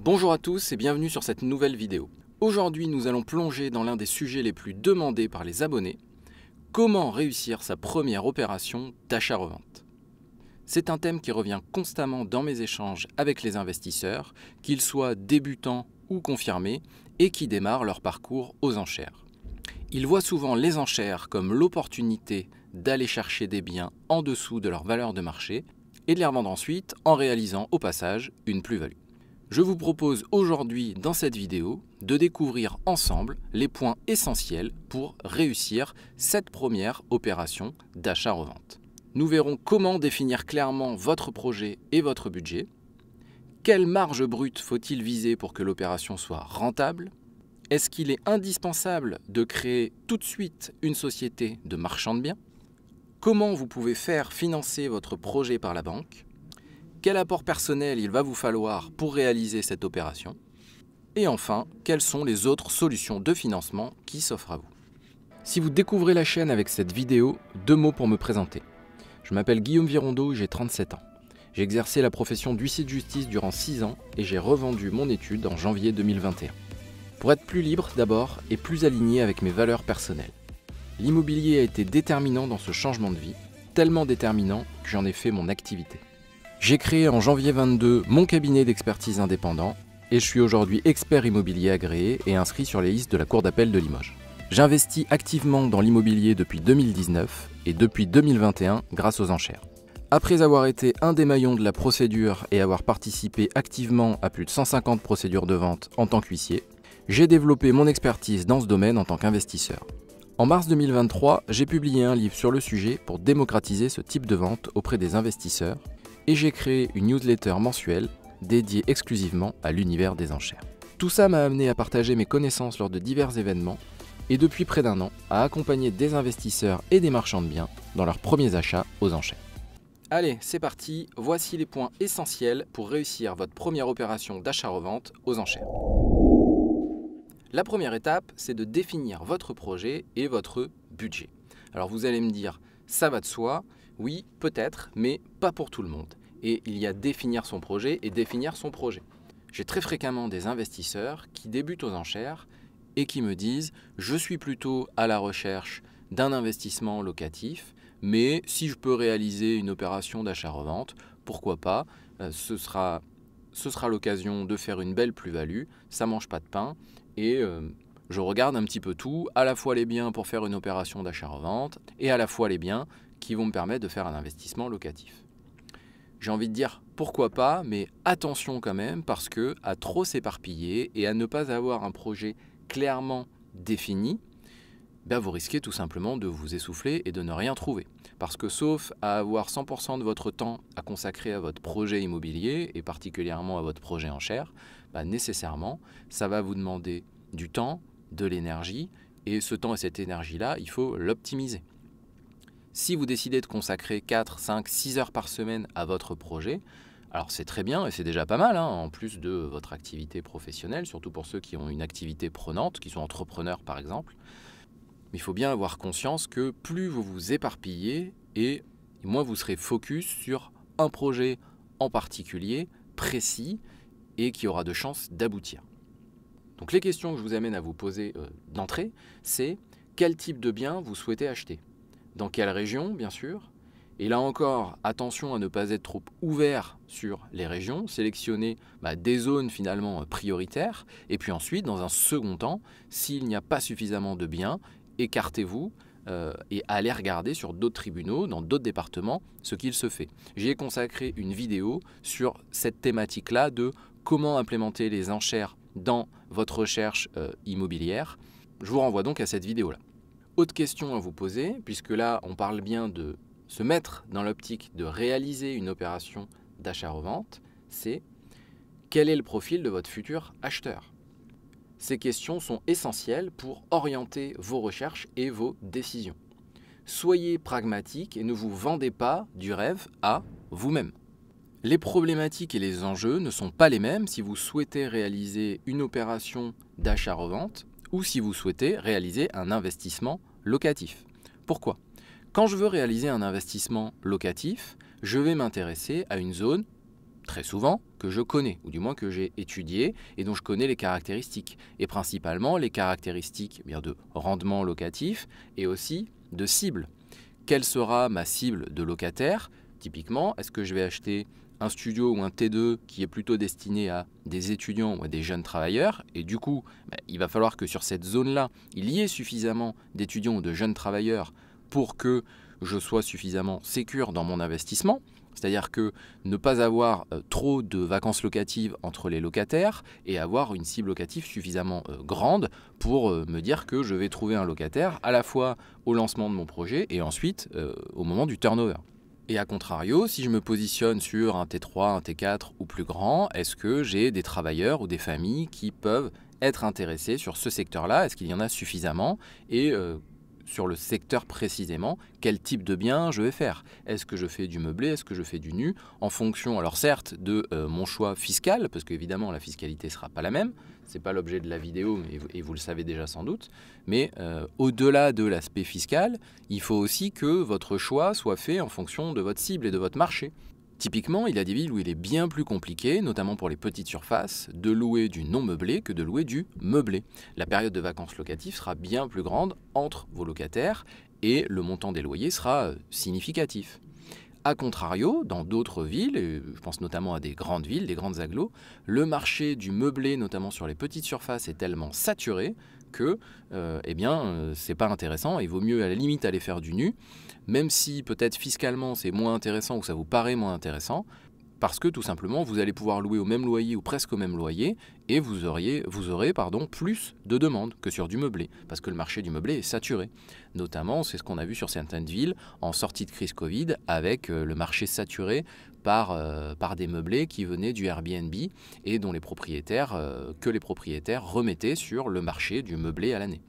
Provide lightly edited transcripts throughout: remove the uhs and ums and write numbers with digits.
Bonjour à tous et bienvenue sur cette nouvelle vidéo. Aujourd'hui, nous allons plonger dans l'un des sujets les plus demandés par les abonnés, comment réussir sa première opération d'achat-revente. C'est un thème qui revient constamment dans mes échanges avec les investisseurs, qu'ils soient débutants ou confirmés, et qui démarrent leur parcours aux enchères. Ils voient souvent les enchères comme l'opportunité d'aller chercher des biens en dessous de leur valeur de marché et de les revendre ensuite en réalisant au passage une plus-value. Je vous propose aujourd'hui dans cette vidéo de découvrir ensemble les points essentiels pour réussir cette première opération d'achat-revente. Nous verrons comment définir clairement votre projet et votre budget, quelle marge brute faut-il viser pour que l'opération soit rentable, est-ce qu'il est indispensable de créer tout de suite une société de marchand de biens, comment vous pouvez faire financer votre projet par la banque, quel apport personnel il va vous falloir pour réaliser cette opération, et enfin, quelles sont les autres solutions de financement qui s'offrent à vous. Si vous découvrez la chaîne avec cette vidéo, 2 mots pour me présenter. Je m'appelle Guillaume Virondeau et j'ai 37 ans. J'ai exercé la profession d'huissier de justice durant 6 ans et j'ai revendu mon étude en janvier 2021. Pour être plus libre d'abord et plus aligné avec mes valeurs personnelles. L'immobilier a été déterminant dans ce changement de vie, tellement déterminant que j'en ai fait mon activité. J'ai créé en janvier 22 mon cabinet d'expertise indépendant et je suis aujourd'hui expert immobilier agréé et inscrit sur les listes de la Cour d'appel de Limoges. J'investis activement dans l'immobilier depuis 2019 et depuis 2021 grâce aux enchères. Après avoir été un des maillons de la procédure et avoir participé activement à plus de 150 procédures de vente en tant qu'huissier, j'ai développé mon expertise dans ce domaine en tant qu'investisseur. En mars 2023, j'ai publié un livre sur le sujet pour démocratiser ce type de vente auprès des investisseurs et j'ai créé une newsletter mensuelle dédiée exclusivement à l'univers des enchères. Tout ça m'a amené à partager mes connaissances lors de divers événements et depuis près d'1 an à accompagner des investisseurs et des marchands de biens dans leurs premiers achats aux enchères. Allez, c'est parti, voici les points essentiels pour réussir votre première opération d'achat-revente aux enchères. La première étape, c'est de définir votre projet et votre budget. Alors vous allez me dire, ça va de soi, oui, peut-être, mais pas pour tout le monde. Et il y a définir son projet et définir son projet. J'ai très fréquemment des investisseurs qui débutent aux enchères et qui me disent « je suis plutôt à la recherche d'un investissement locatif, mais si je peux réaliser une opération d'achat-revente, pourquoi pas, ce sera l'occasion de faire une belle plus-value, ça mange pas de pain, et je regarde un petit peu tout, à la fois les biens pour faire une opération d'achat-revente, et à la fois les biens qui vont me permettre de faire un investissement locatif. » J'ai envie de dire pourquoi pas, mais attention quand même, parce que à trop s'éparpiller et à ne pas avoir un projet clairement défini, vous risquez tout simplement de vous essouffler et de ne rien trouver. Parce que sauf à avoir 100% de votre temps à consacrer à votre projet immobilier, et particulièrement à votre projet en chair, nécessairement, ça va vous demander du temps, de l'énergie, et ce temps et cette énergie-là, il faut l'optimiser. Si vous décidez de consacrer 4, 5, 6 heures par semaine à votre projet, alors c'est très bien et c'est déjà pas mal, en plus de votre activité professionnelle, surtout pour ceux qui ont une activité prenante, qui sont entrepreneurs par exemple. Mais il faut bien avoir conscience que plus vous vous éparpillez et moins vous serez focus sur un projet en particulier, précis, et qui aura de chances d'aboutir. Donc les questions que je vous amène à vous poser d'entrée, c'est quel type de bien vous souhaitez acheter ? Dans quelle région, bien sûr. Et là encore, attention à ne pas être trop ouvert sur les régions, sélectionner des zones finalement prioritaires. Et puis ensuite, dans un second temps, s'il n'y a pas suffisamment de biens, écartez-vous et allez regarder sur d'autres tribunaux, dans d'autres départements, ce qu'il se fait. J'y ai consacré une vidéo sur cette thématique-là de comment implémenter les enchères dans votre recherche immobilière. Je vous renvoie donc à cette vidéo-là. Autre question à vous poser, puisque là on parle bien de se mettre dans l'optique de réaliser une opération d'achat-revente, c'est quel est le profil de votre futur acheteur ? Ces questions sont essentielles pour orienter vos recherches et vos décisions. Soyez pragmatique et ne vous vendez pas du rêve à vous-même. Les problématiques et les enjeux ne sont pas les mêmes si vous souhaitez réaliser une opération d'achat-revente ou si vous souhaitez réaliser un investissement locatif. Pourquoi ? Quand je veux réaliser un investissement locatif, je vais m'intéresser à une zone très souvent, que je connais, ou du moins que j'ai étudié et dont je connais les caractéristiques. Et principalement les caractéristiques bien, de rendement locatif et aussi de cible. Quelle sera ma cible de locataire? Typiquement, est-ce que je vais acheter un studio ou un T2 qui est plutôt destiné à des étudiants ou à des jeunes travailleurs? Et du coup, il va falloir que sur cette zone-là, il y ait suffisamment d'étudiants ou de jeunes travailleurs pour que je sois suffisamment sécure dans mon investissement. C'est-à-dire que ne pas avoir trop de vacances locatives entre les locataires et avoir une cible locative suffisamment grande pour me dire que je vais trouver un locataire à la fois au lancement de mon projet et ensuite au moment du turnover. Et à contrario, si je me positionne sur un T3, un T4 ou plus grand, est-ce que j'ai des travailleurs ou des familles qui peuvent être intéressés sur ce secteur-là? Est-ce qu'il y en a suffisamment? Et sur le secteur précisément, quel type de bien je vais faire? Est-ce que je fais du meublé? Est-ce que je fais du nu? En fonction, alors certes, de mon choix fiscal, parce qu'évidemment la fiscalité ne sera pas la même, ce n'est pas l'objet de la vidéo et vous le savez déjà sans doute, mais au-delà de l'aspect fiscal, il faut aussi que votre choix soit fait en fonction de votre cible et de votre marché. Typiquement, il y a des villes où il est bien plus compliqué, notamment pour les petites surfaces, de louer du non meublé que de louer du meublé. La période de vacances locatives sera bien plus grande entre vos locataires et le montant des loyers sera significatif. A contrario, dans d'autres villes, et je pense notamment à des grandes villes, des grandes agglos, le marché du meublé, notamment sur les petites surfaces, est tellement saturé que c'est pas intéressant. Il vaut mieux à la limite aller faire du nu, même si peut-être fiscalement c'est moins intéressant ou ça vous paraît moins intéressant, parce que tout simplement vous allez pouvoir louer au même loyer ou presque au même loyer et vous aurez plus de demandes que sur du meublé, parce que le marché du meublé est saturé. Notamment, c'est ce qu'on a vu sur certaines villes en sortie de crise Covid, avec le marché saturé par des meublés qui venaient du Airbnb et dont les propriétaires remettaient sur le marché du meublé à l'année.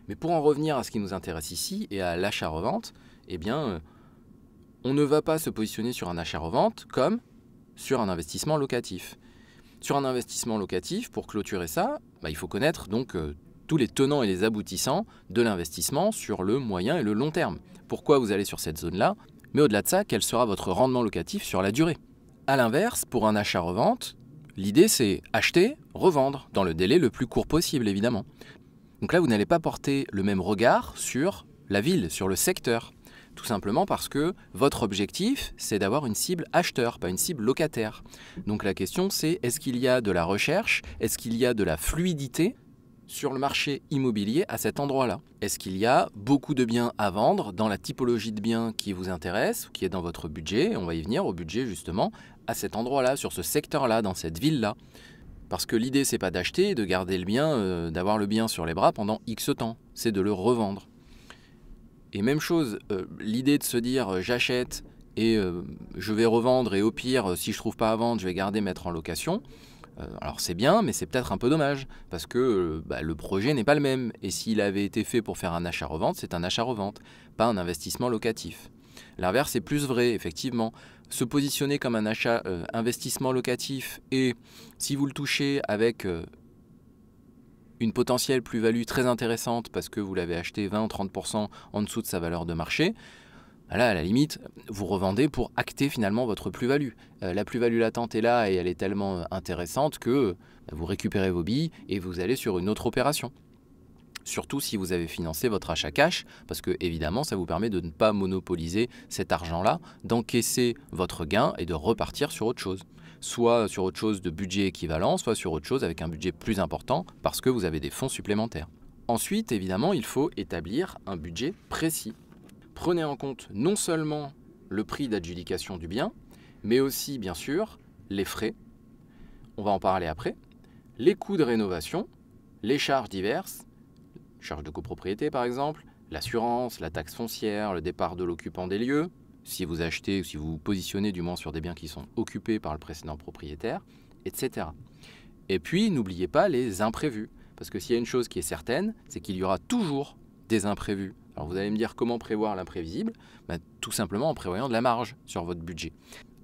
Mais pour en revenir à ce qui nous intéresse ici et à l'achat-revente, on ne va pas se positionner sur un achat-revente comme sur un investissement locatif. Sur un investissement locatif, pour clôturer ça, il faut connaître donc tous les tenants et les aboutissants de l'investissement sur le moyen et le long terme. Pourquoi vous allez sur cette zone-là? Mais au-delà de ça, quel sera votre rendement locatif sur la durée? A l'inverse, pour un achat-revente, l'idée c'est acheter, revendre, dans le délai le plus court possible évidemment. Donc là, vous n'allez pas porter le même regard sur la ville, sur le secteur. Tout simplement parce que votre objectif, c'est d'avoir une cible acheteur, pas une cible locataire. Donc la question c'est, est-ce qu'il y a de la recherche? Est-ce qu'il y a de la fluidité sur le marché immobilier à cet endroit-là? Est-ce qu'il y a beaucoup de biens à vendre dans la typologie de biens qui vous intéresse, qui est dans votre budget? On va y venir au budget justement, à cet endroit-là, sur ce secteur-là, dans cette ville-là. Parce que l'idée, c'est pas d'acheter et de garder le bien, d'avoir le bien sur les bras pendant X temps, c'est de le revendre. Et même chose, l'idée de se dire j'achète et je vais revendre et au pire, si je trouve pas à vendre, je vais garder, mettre en location. Alors c'est bien, mais c'est peut-être un peu dommage parce que le projet n'est pas le même. Et s'il avait été fait pour faire un achat-revente, c'est un achat-revente, pas un investissement locatif. L'inverse est plus vrai, effectivement. Se positionner comme un achat investissement locatif et si vous le touchez avec une potentielle plus-value très intéressante parce que vous l'avez acheté 20 ou 30% en dessous de sa valeur de marché, là, à la limite, vous revendez pour acter finalement votre plus-value. La plus-value latente est là et elle est tellement intéressante que vous récupérez vos billes et vous allez sur une autre opération. Surtout si vous avez financé votre achat cash, parce que évidemment, ça vous permet de ne pas monopoliser cet argent-là, d'encaisser votre gain et de repartir sur autre chose. Soit sur autre chose de budget équivalent, soit sur autre chose avec un budget plus important, parce que vous avez des fonds supplémentaires. Ensuite, évidemment, il faut établir un budget précis. Prenez en compte non seulement le prix d'adjudication du bien, mais aussi, bien sûr, les frais, on va en parler après, les coûts de rénovation, les charges diverses, charges de copropriété par exemple, l'assurance, la taxe foncière, le départ de l'occupant des lieux, si vous achetez ou si vous vous positionnez du moins sur des biens qui sont occupés par le précédent propriétaire, etc. Et puis, n'oubliez pas les imprévus, parce que s'il y a une chose qui est certaine, c'est qu'il y aura toujours des imprévus. Alors vous allez me dire comment prévoir l'imprévisible? Tout simplement en prévoyant de la marge sur votre budget.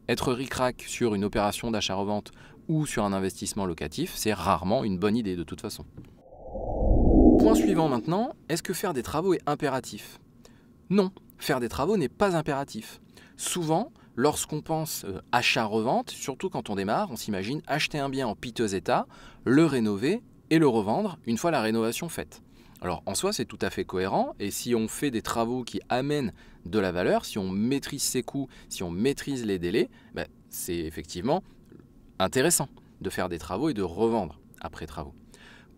Être ric-rac sur une opération d'achat-revente ou sur un investissement locatif, c'est rarement une bonne idée de toute façon. Point suivant maintenant, est-ce que faire des travaux est impératif? Non, faire des travaux n'est pas impératif. Souvent, lorsqu'on pense achat-revente, surtout quand on démarre, on s'imagine acheter un bien en piteux état, le rénover et le revendre une fois la rénovation faite. Alors en soi c'est tout à fait cohérent et si on fait des travaux qui amènent de la valeur, si on maîtrise ses coûts, si on maîtrise les délais, c'est effectivement intéressant de faire des travaux et de revendre après travaux.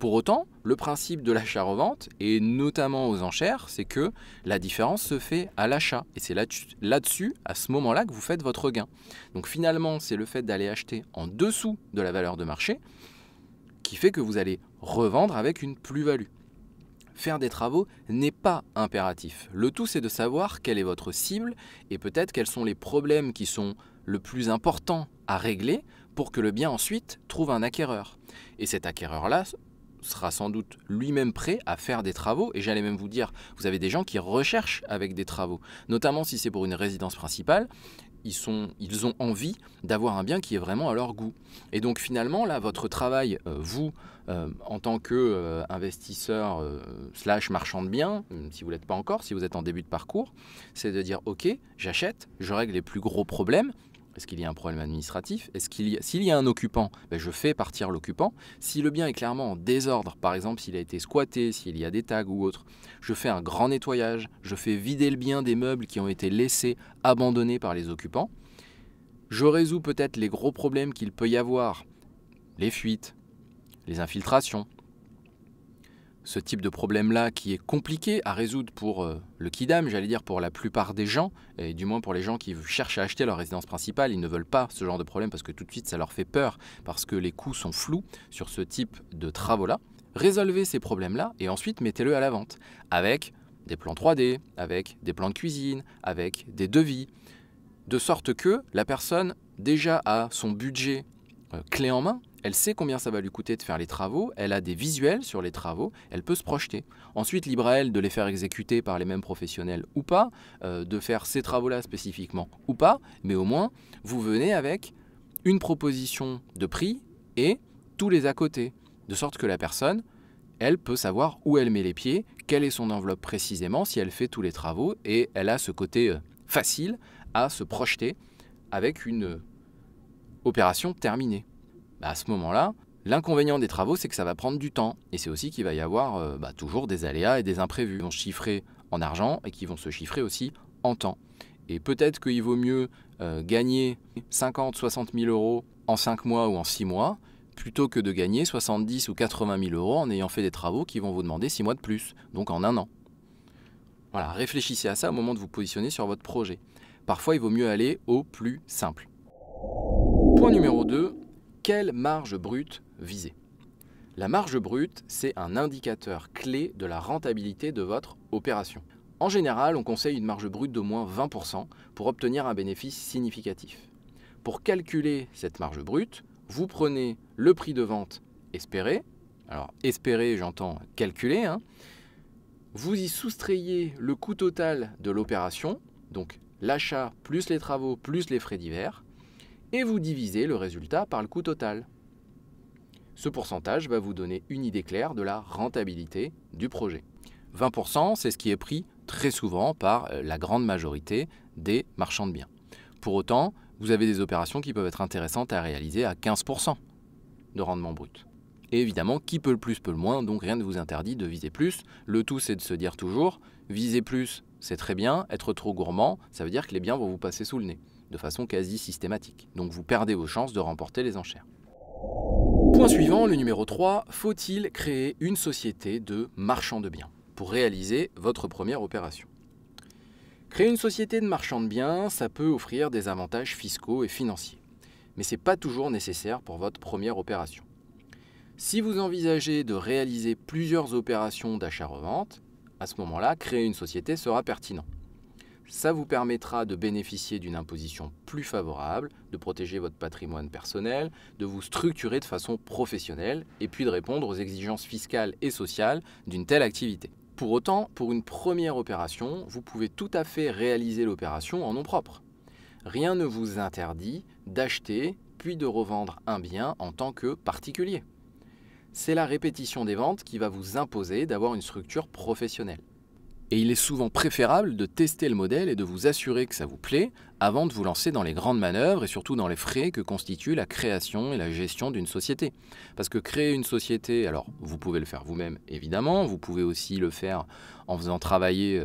Pour autant, le principe de l'achat-revente, et notamment aux enchères, c'est que la différence se fait à l'achat. Et c'est là-dessus, à ce moment-là, que vous faites votre gain. Donc finalement, c'est le fait d'aller acheter en dessous de la valeur de marché qui fait que vous allez revendre avec une plus-value. Faire des travaux n'est pas impératif. Le tout, c'est de savoir quelle est votre cible et peut-être quels sont les problèmes qui sont le plus importants à régler pour que le bien ensuite trouve un acquéreur. Et cet acquéreur-là sera sans doute lui-même prêt à faire des travaux, et j'allais même vous dire, vous avez des gens qui recherchent avec des travaux, notamment si c'est pour une résidence principale, ils ont envie d'avoir un bien qui est vraiment à leur goût. Et donc finalement, là, votre travail, vous, en tant qu'investisseur slash marchand de biens, si vous ne l'êtes pas encore, si vous êtes en début de parcours, c'est de dire, ok, j'achète, je règle les plus gros problèmes. Est-ce qu'il y a un problème administratif? S'il y a un occupant, je fais partir l'occupant. Si le bien est clairement en désordre, par exemple s'il a été squatté, s'il y a des tags ou autre, je fais un grand nettoyage, je fais vider le bien des meubles qui ont été laissés abandonnés par les occupants. Je résous peut-être les gros problèmes qu'il peut y avoir, les fuites, les infiltrations. Ce type de problème-là qui est compliqué à résoudre pour le kidam, j'allais dire pour la plupart des gens, et du moins pour les gens qui cherchent à acheter leur résidence principale, ils ne veulent pas ce genre de problème parce que tout de suite ça leur fait peur, parce que les coûts sont flous sur ce type de travaux-là. Résolvez ces problèmes-là et ensuite mettez-le à la vente avec des plans 3D, avec des plans de cuisine, avec des devis, de sorte que la personne déjà a son budget clé en main. Elle sait combien ça va lui coûter de faire les travaux, elle a des visuels sur les travaux, elle peut se projeter. Ensuite, libre à elle de les faire exécuter par les mêmes professionnels ou pas, de faire ces travaux-là spécifiquement ou pas, mais au moins, vous venez avec une proposition de prix et tous les à côté, de sorte que la personne, elle peut savoir où elle met les pieds, quelle est son enveloppe précisément si elle fait tous les travaux, et elle a ce côté facile à se projeter avec une opération terminée. À ce moment-là, l'inconvénient des travaux, c'est que ça va prendre du temps. Et c'est aussi qu'il va y avoir toujours des aléas et des imprévus qui vont se chiffrer en argent et qui vont se chiffrer aussi en temps. Et peut-être qu'il vaut mieux gagner 50 60 000 euros en 5 mois ou en 6 mois, plutôt que de gagner 70 ou 80 000 euros en ayant fait des travaux qui vont vous demander 6 mois de plus, donc en 1 an. Voilà, réfléchissez à ça au moment de vous positionner sur votre projet. Parfois, il vaut mieux aller au plus simple. Point numéro 2. Quelle marge brute viser? La marge brute, c'est un indicateur clé de la rentabilité de votre opération. En général, on conseille une marge brute d'au moins 20% pour obtenir un bénéfice significatif. Pour calculer cette marge brute, vous prenez le prix de vente espéré. Alors, espéré, j'entends calculer. Vous y soustrayez le coût total de l'opération, donc l'achat plus les travaux plus les frais divers, et vous divisez le résultat par le coût total. Ce pourcentage va vous donner une idée claire de la rentabilité du projet. 20%, c'est ce qui est pris très souvent par la grande majorité des marchands de biens. Pour autant, vous avez des opérations qui peuvent être intéressantes à réaliser à 15% de rendement brut. Et évidemment, qui peut le plus peut le moins, donc rien ne vous interdit de viser plus. Le tout, c'est de se dire toujours, viser plus, c'est très bien, être trop gourmand, ça veut dire que les biens vont vous passer sous le nez, de façon quasi systématique. Donc vous perdez vos chances de remporter les enchères. Point suivant, le numéro 3, faut-il créer une société de marchand de biens pour réaliser votre première opération? Créer une société de marchand de biens, ça peut offrir des avantages fiscaux et financiers. Mais ce n'est pas toujours nécessaire pour votre première opération. Si vous envisagez de réaliser plusieurs opérations d'achat-revente, à ce moment-là, créer une société sera pertinent. Ça vous permettra de bénéficier d'une imposition plus favorable, de protéger votre patrimoine personnel, de vous structurer de façon professionnelle et puis de répondre aux exigences fiscales et sociales d'une telle activité. Pour autant, pour une première opération, vous pouvez tout à fait réaliser l'opération en nom propre. Rien ne vous interdit d'acheter puis de revendre un bien en tant que particulier. C'est la répétition des ventes qui va vous imposer d'avoir une structure professionnelle. Et il est souvent préférable de tester le modèle et de vous assurer que ça vous plaît avant de vous lancer dans les grandes manœuvres et surtout dans les frais que constitue la création et la gestion d'une société. Parce que créer une société, alors vous pouvez le faire vous-même évidemment, vous pouvez aussi le faire en faisant travailler,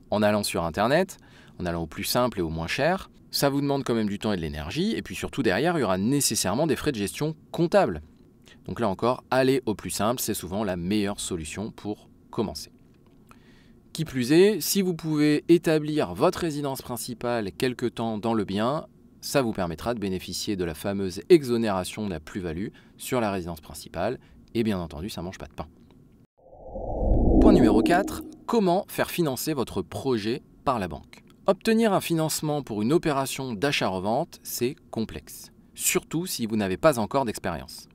en allant sur Internet, en allant au plus simple et au moins cher. Ça vous demande quand même du temps et de l'énergie, et puis surtout derrière, il y aura nécessairement des frais de gestion comptables. Donc là encore, aller au plus simple, c'est souvent la meilleure solution pour commencer. Qui plus est, si vous pouvez établir votre résidence principale quelque temps dans le bien, ça vous permettra de bénéficier de la fameuse exonération de la plus-value sur la résidence principale, et bien entendu, ça ne mange pas de pain. Point numéro 4, comment faire financer votre projet par la banque? Obtenir un financement pour une opération d'achat-revente, c'est complexe, surtout si vous n'avez pas encore d'expérience.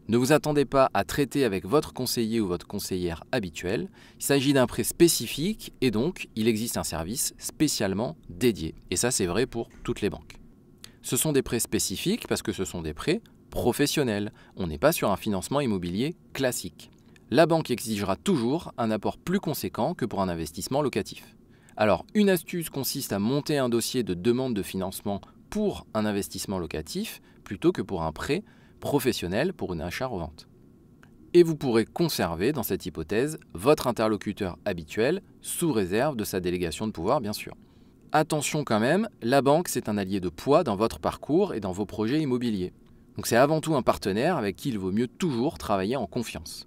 Ne vous attendez pas à traiter avec votre conseiller ou votre conseillère habituel. Il s'agit d'un prêt spécifique et donc il existe un service spécialement dédié. Et ça, c'est vrai pour toutes les banques. Ce sont des prêts spécifiques parce que ce sont des prêts professionnels. On n'est pas sur un financement immobilier classique. La banque exigera toujours un apport plus conséquent que pour un investissement locatif. Alors, une astuce consiste à monter un dossier de demande de financement pour un investissement locatif plutôt que pour un prêt professionnel pour une achat-revente. Et vous pourrez conserver, dans cette hypothèse, votre interlocuteur habituel, sous réserve de sa délégation de pouvoir, bien sûr. Attention quand même, la banque, c'est un allié de poids dans votre parcours et dans vos projets immobiliers. Donc c'est avant tout un partenaire avec qui il vaut mieux toujours travailler en confiance.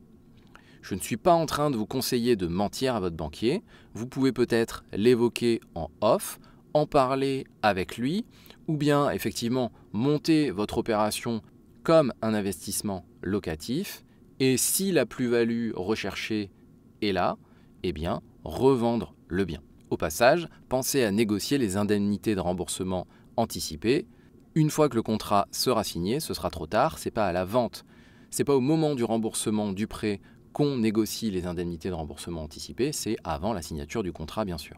Je ne suis pas en train de vous conseiller de mentir à votre banquier. Vous pouvez peut-être l'évoquer en off, en parler avec lui, ou bien effectivement monter votre opération comme un investissement locatif, et si la plus-value recherchée est là, eh bien, revendre le bien. Au passage, pensez à négocier les indemnités de remboursement anticipées. Une fois que le contrat sera signé, ce sera trop tard, c'est pas à la vente. C'est pas au moment du remboursement du prêt qu'on négocie les indemnités de remboursement anticipées, c'est avant la signature du contrat, bien sûr.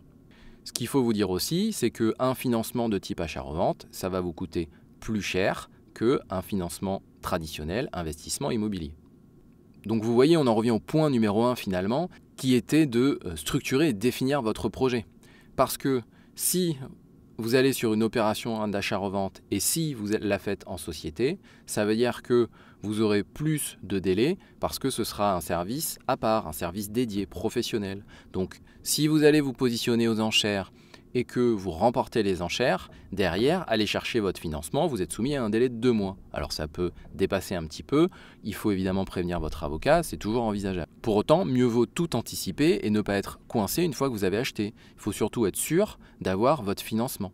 Ce qu'il faut vous dire aussi, c'est qu'un financement de type achat-revente, ça va vous coûter plus cher qu'un financement traditionnel, investissement immobilier. Donc vous voyez, on en revient au point numéro 1 finalement, qui était de structurer et définir votre projet. Parce que si vous allez sur une opération d'achat-revente et si vous la faites en société, ça veut dire que vous aurez plus de délais parce que ce sera un service à part, un service dédié, professionnel. Donc si vous allez vous positionner aux enchères et que vous remportez les enchères, derrière, allez chercher votre financement, vous êtes soumis à un délai de 2 mois. Alors ça peut dépasser un petit peu, il faut évidemment prévenir votre avocat, c'est toujours envisageable. Pour autant, mieux vaut tout anticiper et ne pas être coincé une fois que vous avez acheté. Il faut surtout être sûr d'avoir votre financement.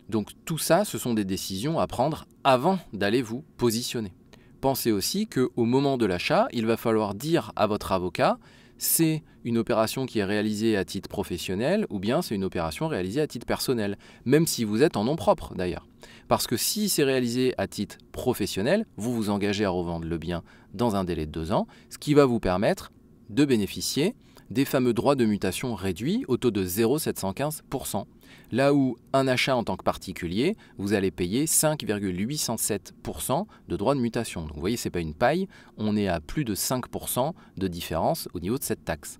Donc tout ça, ce sont des décisions à prendre avant d'aller vous positionner. Pensez aussi qu'au moment de l'achat, il va falloir dire à votre avocat c'est une opération qui est réalisée à titre professionnel ou bien c'est une opération réalisée à titre personnel, même si vous êtes en nom propre d'ailleurs. Parce que si c'est réalisé à titre professionnel, vous vous engagez à revendre le bien dans un délai de 2 ans, ce qui va vous permettre de bénéficier des fameux droits de mutation réduits au taux de 0,715%. Là où un achat en tant que particulier, vous allez payer 5,807% de droits de mutation. Donc vous voyez, ce n'est pas une paille, on est à plus de 5% de différence au niveau de cette taxe.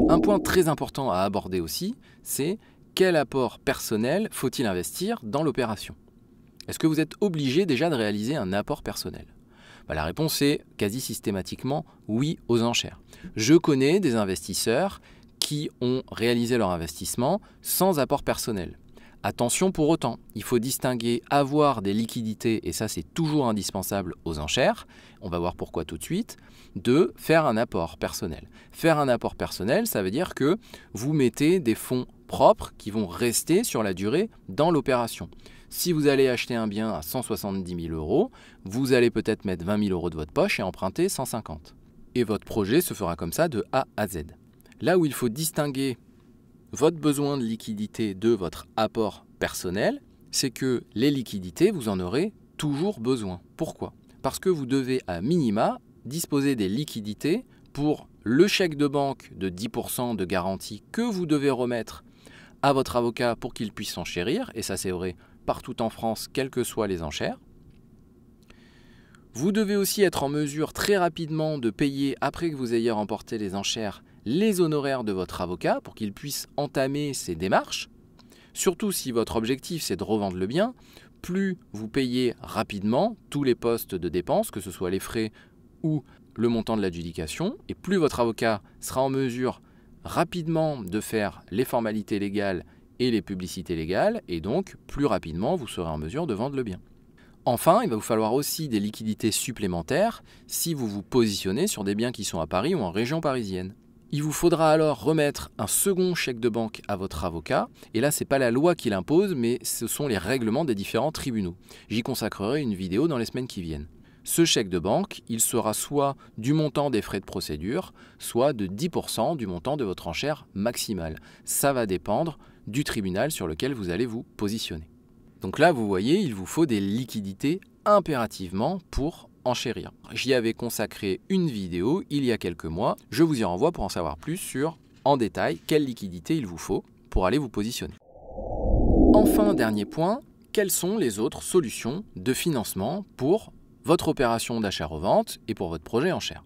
Un point très important à aborder aussi, c'est quel apport personnel faut-il investir dans l'opération? Est-ce que vous êtes obligé déjà de réaliser un apport personnel? La réponse est quasi systématiquement oui aux enchères. Je connais des investisseurs qui ont réalisé leur investissement sans apport personnel. Attention pour autant, il faut distinguer avoir des liquidités, et ça c'est toujours indispensable aux enchères, on va voir pourquoi tout de suite, de faire un apport personnel. Faire un apport personnel, ça veut dire que vous mettez des fonds propres qui vont rester sur la durée dans l'opération. Si vous allez acheter un bien à 170 000 €, vous allez peut-être mettre 20 000 € de votre poche et emprunter 150. Et votre projet se fera comme ça de A à Z. Là où il faut distinguer votre besoin de liquidité de votre apport personnel, c'est que les liquidités, vous en aurez toujours besoin. Pourquoi? Parce que vous devez à minima disposer des liquidités pour le chèque de banque de 10% de garantie que vous devez remettre à votre avocat pour qu'il puisse enchérir, et ça c'est vrai partout en France, quelles que soient les enchères. Vous devez aussi être en mesure très rapidement de payer, après que vous ayez remporté les enchères, les honoraires de votre avocat pour qu'il puisse entamer ces démarches. Surtout si votre objectif c'est de revendre le bien, plus vous payez rapidement tous les postes de dépenses, que ce soit les frais ou le montant de l'adjudication, et plus votre avocat sera en mesure rapidement de faire les formalités légales et les publicités légales, et donc plus rapidement vous serez en mesure de vendre le bien. Enfin, il va vous falloir aussi des liquidités supplémentaires si vous vous positionnez sur des biens qui sont à Paris ou en région parisienne. Il vous faudra alors remettre un second chèque de banque à votre avocat, et là ce n'est pas la loi qui l'impose, mais ce sont les règlements des différents tribunaux. J'y consacrerai une vidéo dans les semaines qui viennent. Ce chèque de banque, il sera soit du montant des frais de procédure, soit de 10% du montant de votre enchère maximale. Ça va dépendre du tribunal sur lequel vous allez vous positionner. Donc là, vous voyez, il vous faut des liquidités impérativement pour enchérir. J'y avais consacré une vidéo il y a quelques mois. Je vous y renvoie pour en savoir plus sur, en détail, quelle liquidité il vous faut pour aller vous positionner. Enfin, dernier point, quelles sont les autres solutions de financement pour votre opération d'achat-revente et pour votre projet en chair?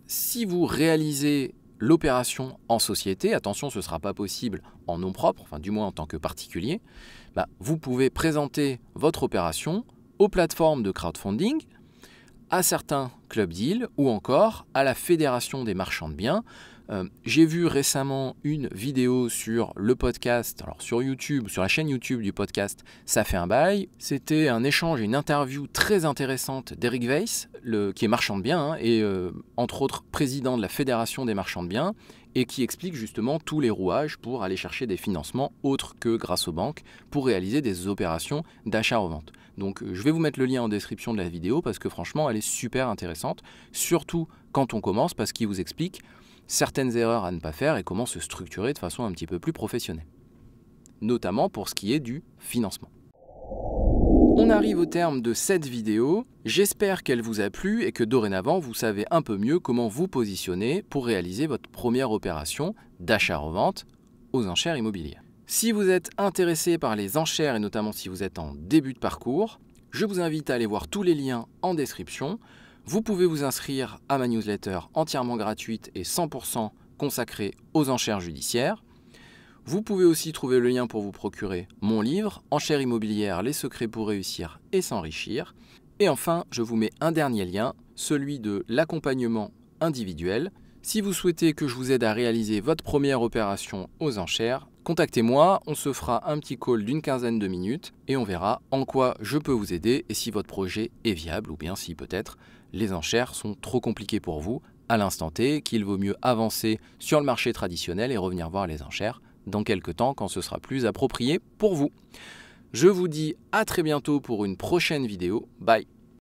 Si vous réalisez l'opération en société, attention, ce ne sera pas possible en nom propre, enfin du moins en tant que particulier, vous pouvez présenter votre opération aux plateformes de crowdfunding, à certains club deals ou encore à la Fédération des marchands de biens. J'ai vu récemment une vidéo sur le podcast, alors sur YouTube, sur la chaîne YouTube du podcast Ça fait un bail. C'était un échange et une interview très intéressante d'Eric Weiss, qui est marchand de biens et entre autres président de la Fédération des marchands de biens, et qui explique justement tous les rouages pour aller chercher des financements autres que grâce aux banques pour réaliser des opérations d'achat-revente. Donc je vais vous mettre le lien en description de la vidéo parce que franchement elle est super intéressante, surtout quand on commence, parce qu'il vous explique certaines erreurs à ne pas faire et comment se structurer de façon un petit peu plus professionnelle, notamment pour ce qui est du financement. On arrive au terme de cette vidéo, j'espère qu'elle vous a plu et que dorénavant vous savez un peu mieux comment vous positionner pour réaliser votre première opération d'achat-revente aux enchères immobilières. Si vous êtes intéressé par les enchères et notamment si vous êtes en début de parcours, je vous invite à aller voir tous les liens en description. Vous pouvez vous inscrire à ma newsletter entièrement gratuite et 100% consacrée aux enchères judiciaires. Vous pouvez aussi trouver le lien pour vous procurer mon livre « Enchères immobilières, les secrets pour réussir et s'enrichir ». Et enfin, je vous mets un dernier lien, celui de l'accompagnement individuel. Si vous souhaitez que je vous aide à réaliser votre première opération aux enchères, contactez-moi, on se fera un petit call d'une quinzaine de minutes et on verra en quoi je peux vous aider et si votre projet est viable ou bien si peut-être les enchères sont trop compliquées pour vous à l'instant T, qu'il vaut mieux avancer sur le marché traditionnel et revenir voir les enchères dans quelques temps quand ce sera plus approprié pour vous. Je vous dis à très bientôt pour une prochaine vidéo. Bye!